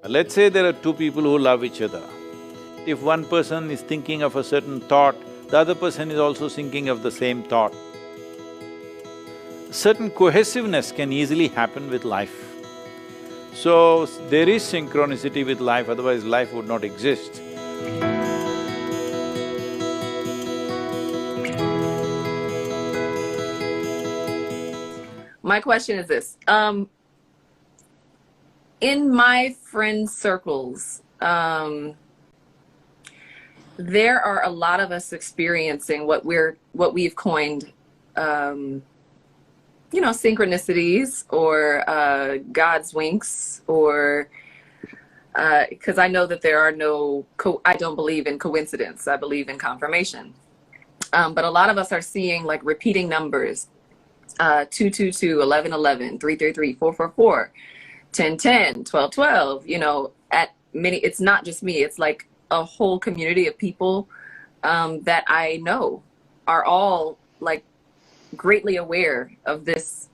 Let's say there are two people who love each other. If one person is thinking of a certain thought, the other person is also thinking of the same thought. Certain cohesiveness can easily happen with life. So, there is synchronicity with life, otherwise life would not exist. My question is this, in my friend circles, there are a lot of us experiencing what we've coined, synchronicities or God's winks, or because I know that there are I don't believe in coincidence, I believe in confirmation. But a lot of us are seeing like repeating numbers, 222, 1111, 333, 444, 1010, 1212, at many, it's not just me, it's like a whole community of people that I know are all like greatly aware of this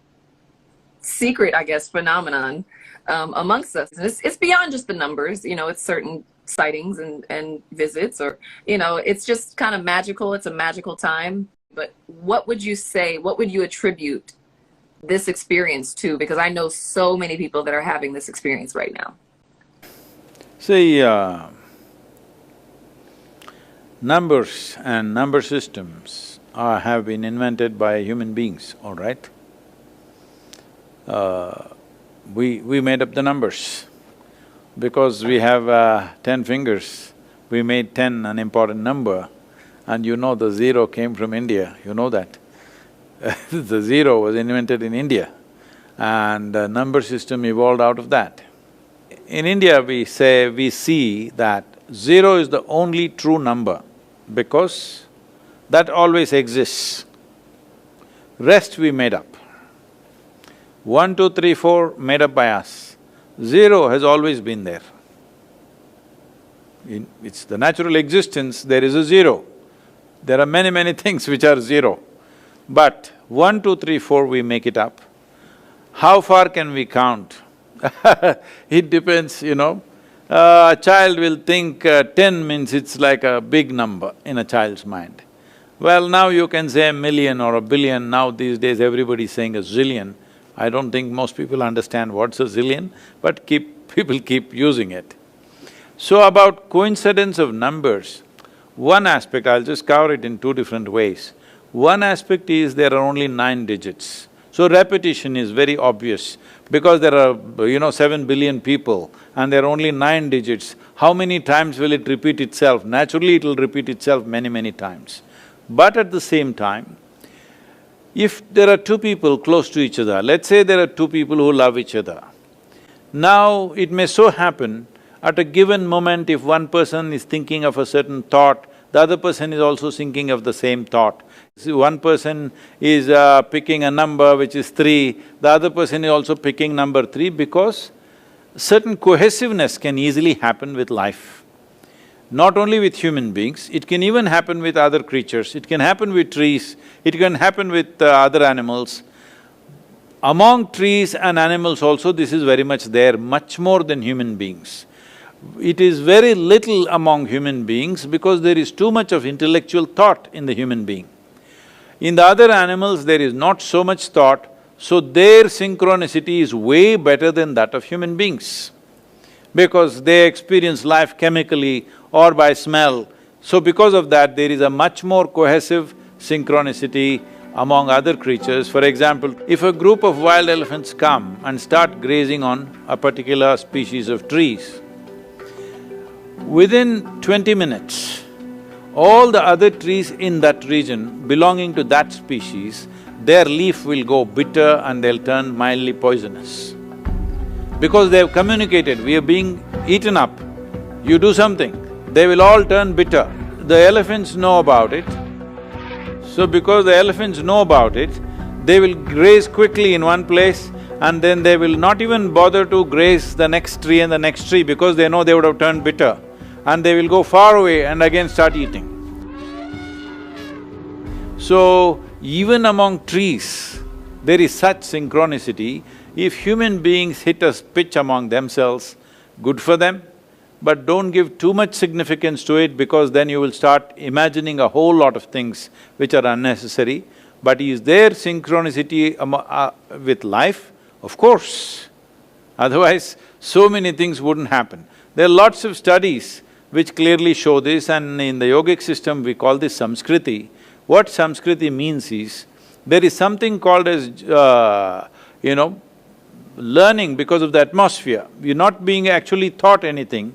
secret, I guess, phenomenon amongst us. And it's beyond just the numbers, it's certain sightings and visits, or, it's just kind of magical. It's a magical time. But what would you say, what would you attribute this experience to? Because I know so many people that are having this experience right now. See, numbers and number systems have been invented by human beings, all right? We made up the numbers. Because we have 10 fingers, we made 10 an important number, and the zero came from India, you know that. The zero was invented in India, and the number system evolved out of that. In India, we see that zero is the only true number because that always exists. Rest we made up. 1, 2, 3, 4 made up by us. Zero has always been there. It's the natural existence, there is a zero. There are many things which are zero. But 1, 2, 3, 4 we make it up. How far can we count? It depends, A child will think 10 means it's like a big number in a child's mind. Well, now you can say a million or a billion, now these days everybody's saying a zillion. I don't think most people understand what's a zillion, but people keep using it. So about coincidence of numbers, one aspect, I'll just cover it in two different ways. One aspect is there are only 9 digits. So repetition is very obvious because there are, 7 billion people and there are only 9 digits. How many times will it repeat itself? Naturally, it'll repeat itself many times. But at the same time, if there are two people close to each other, let's say there are two people who love each other. Now, it may so happen, at a given moment, if one person is thinking of a certain thought, the other person is also thinking of the same thought. See, one person is picking a number which is 3, the other person is also picking number 3 because certain cohesiveness can easily happen with life. Not only with human beings, it can even happen with other creatures, it can happen with trees, it can happen with other animals. Among trees and animals also, this is very much there, much more than human beings. It is very little among human beings because there is too much of intellectual thought in the human being. In the other animals, there is not so much thought, so their synchronicity is way better than that of human beings because they experience life chemically or by smell. So because of that, there is a much more cohesive synchronicity among other creatures. For example, if a group of wild elephants come and start grazing on a particular species of trees, within 20 minutes, all the other trees in that region belonging to that species, their leaf will go bitter and they'll turn mildly poisonous. Because they've communicated, we are being eaten up, you do something, they will all turn bitter. The elephants know about it. So because the elephants know about it, they will graze quickly in one place and then they will not even bother to graze the next tree and the next tree because they know they would have turned bitter. And they will go far away and again start eating. So, even among trees, there is such synchronicity. If human beings hit a pitch among themselves, good for them, but don't give too much significance to it, because then you will start imagining a whole lot of things which are unnecessary. But is there synchronicity with life? Of course. Otherwise, so many things wouldn't happen. There are lots of studies which clearly show this, and in the yogic system we call this samskriti. What samskriti means is, there is something called as, learning because of the atmosphere. You're not being actually taught anything.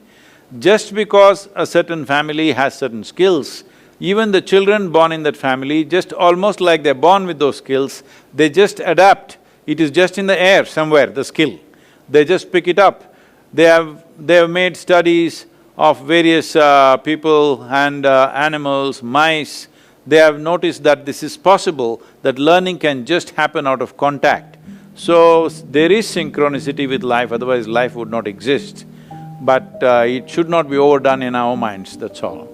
Just because a certain family has certain skills, even the children born in that family, just almost like they're born with those skills, they just adapt. It is just in the air somewhere, the skill. They just pick it up. They have made studies of various people and animals, mice. They have noticed that this is possible, that learning can just happen out of contact. So, there is synchronicity with life, otherwise life would not exist. But it should not be overdone in our minds, that's all.